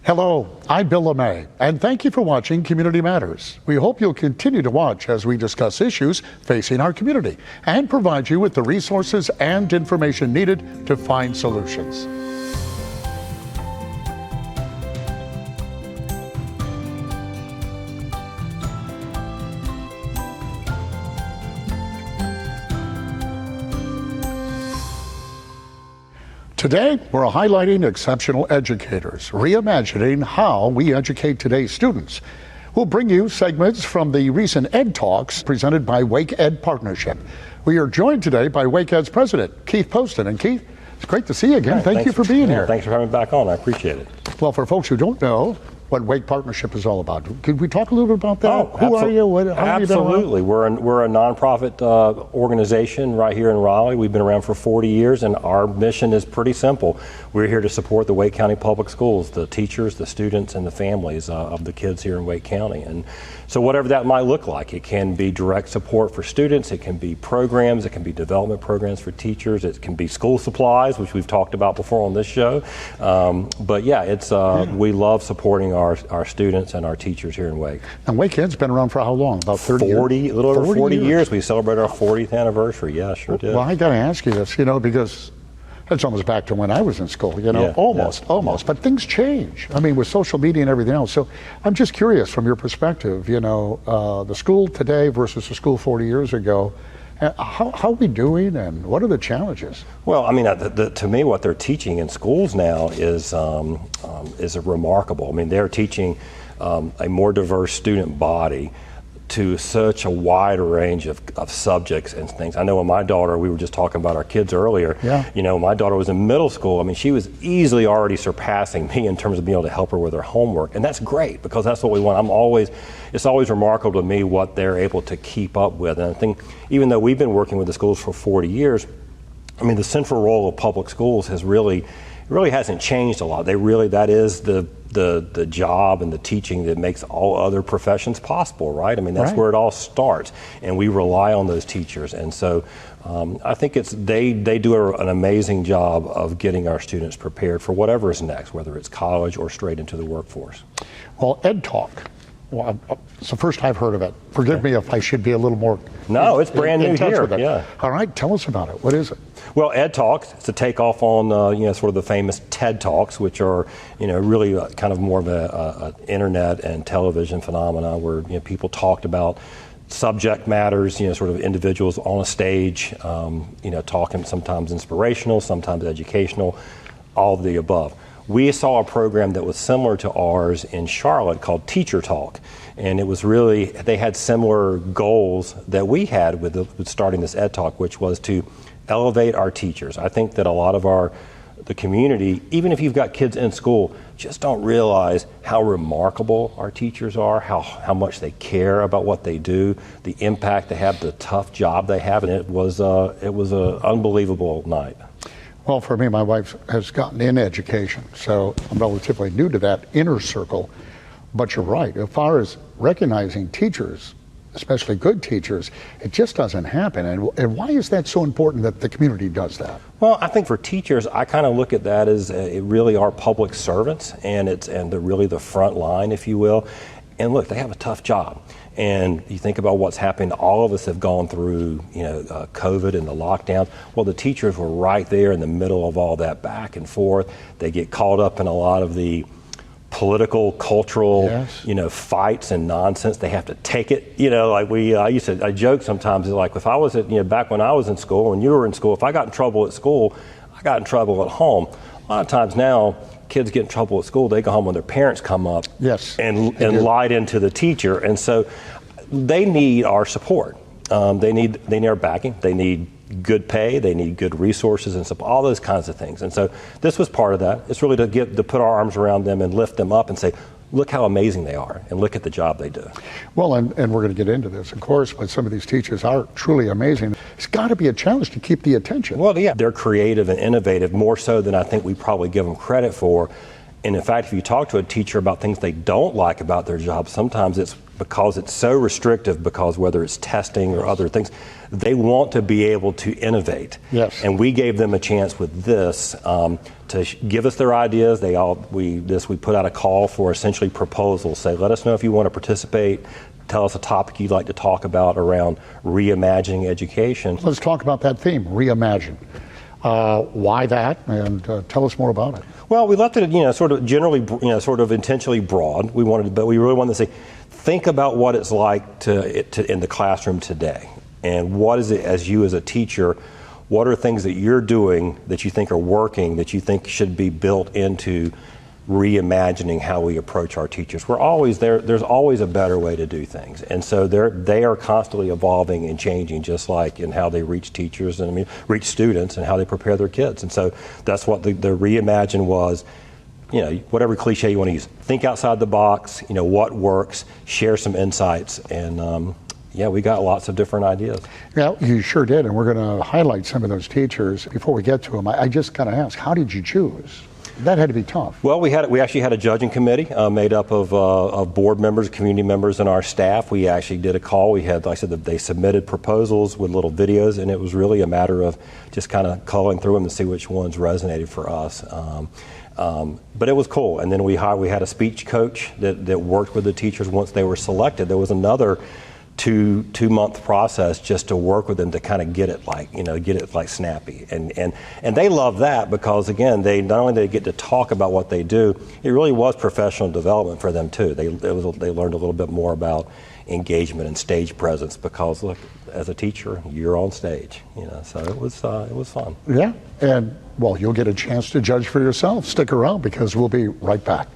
Hello, I'm Bill LeMay, and thank you for watching Community Matters. We hope you'll continue to watch as we discuss issues facing our community and provide you with the resources and information needed to find solutions. Today, we're highlighting exceptional educators, reimagining how we educate today's students. We'll bring you segments from the recent EDTalks presented by WakeEd Partnership. We are joined today by WakeEd's president, Keith Poston. And Keith, it's great to see you again. Thank you for being here. Thanks for having me back on. I appreciate it. Well, for folks who don't know what Wake Partnership is all about, could we talk a little bit about that? Who are you? Absolutely. We're a nonprofit organization right here in Raleigh. We've been around for 40 years, and our mission is pretty simple. We're here to support the Wake County Public Schools, the teachers, the students, and the families of the kids here in Wake County. And so whatever that might look like, it can be direct support for students, it can be programs, it can be development programs for teachers, it can be school supplies, which we've talked about before on this show. But yeah, we love supporting our students and our teachers here in Wake. And WakeEd's been around for how long? About 30 years? A little over 40 years. We celebrated our 40th anniversary. Yeah, sure did. Well, I got to ask you this, because it's almost back to when I was in school, almost. But things change. I mean, with social media and everything else. So I'm just curious from your perspective, the school today versus the school 40 years ago. How are we doing, and what are the challenges? Well, I mean, to me, what they're teaching in schools now is remarkable. I mean, they're teaching a more diverse student body to such a wide range of subjects and things. I know when my daughter, we were just talking about our kids earlier, when my daughter was in middle school, I mean, she was easily already surpassing me in terms of being able to help her with her homework. And that's great, because that's what we want. It's always remarkable to me what they're able to keep up with. And I think even though we've been working with the schools for 40 years, I mean, the central role of public schools has really hasn't changed a lot. That is the job and the teaching that makes all other professions possible, right? I mean, that's where it all starts, and we rely on those teachers. And so I think they do an amazing job of getting our students prepared for whatever is next, whether it's college or straight into the workforce. Well, EDTalk. Well, it's the first I've heard of it. Forgive me if I should be a little more. No, it's brand new here. Yeah. All right, tell us about it. What is it? Well, EDTalks, it's a takeoff on sort of the famous TED Talks, which are really kind of more of a internet and television phenomena where people talked about subject matters, sort of individuals on a stage, talking, sometimes inspirational, sometimes educational, all of the above. We saw a program that was similar to ours in Charlotte called Teacher Talk. And it was they had similar goals that we had with starting this EdTalk, which was to elevate our teachers. I think that a lot of the community, even if you've got kids in school, just don't realize how remarkable our teachers are, how much they care about what they do, the impact they have, the tough job they have. And it was an unbelievable night. Well, for me, my wife has gotten in education, so I'm relatively new to that inner circle. But you're right, as far as recognizing teachers, especially good teachers, it just doesn't happen. And why is that so important that the community does that? Well, I think for teachers, I kind of look at that as it really are public servants, and they're really the front line, if you will. And look, they have a tough job. And you think about what's happened, all of us have gone through, COVID and the lockdowns. Well, the teachers were right there in the middle of all that back and forth. They get caught up in a lot of the political, cultural, fights and nonsense. They have to take it, I joke sometimes, like if I was back when I was in school, when you were in school, if I got in trouble at school, I got in trouble at home. A lot of times now, kids get in trouble at school, they go home when their parents come up and lied into the teacher. And so they need our support. They need our backing. They need good pay. They need good resources and stuff, all those kinds of things. And so this was part of that. It's really to put our arms around them and lift them up and say, look how amazing they are, and look at the job they do. Well, and we're going to get into this, of course, but some of these teachers are truly amazing. It's got to be a challenge to keep the attention. Well, yeah, they're creative and innovative, more so than I think we probably give them credit for. And in fact, if you talk to a teacher about things they don't like about their job, sometimes it's because it's so restrictive, because whether it's testing or other things, they want to be able to innovate. Yes. And we gave them a chance with this to give us their ideas. We put out a call for essentially proposals. Say, let us know if you want to participate. Tell us a topic you'd like to talk about around reimagining education. Let's talk about that theme, reimagine. Why that? And tell us more about it. Well, we left it, sort of generally, sort of intentionally broad. But we really wanted to say, think about what it's like in the classroom today, and what is it as a teacher. What are things that you're doing that you think are working, that you think should be built into reimagining how we approach our teachers? We're always there. There's always a better way to do things, and so they are constantly evolving and changing, just like in how they reach teachers and reach students and how they prepare their kids. And so that's what the reimagine was. Whatever cliche you want to use, think outside the box. What works, share some insights, and we got lots of different ideas. Yeah, you sure did, and we're going to highlight some of those teachers. Before we get to them, I just got to ask, how did you choose? That had to be tough. Well, we actually had a judging committee made up of board members, community members, and our staff. We actually did a call. We had, like I said, they submitted proposals with little videos, and it was really a matter of just kind of culling through them to see which ones resonated for us. But it was cool. And then we had a speech coach that worked with the teachers once they were selected. There was another two-month process just to work with them to kind of get it snappy, and they love that, because again, they not only they get to talk about what they do, it really was professional development for them too. They learned a little bit more about engagement and stage presence, because look, as a teacher, you're on stage, so it was fun. Yeah, and well, you'll get a chance to judge for yourself. Stick around, because we'll be right back.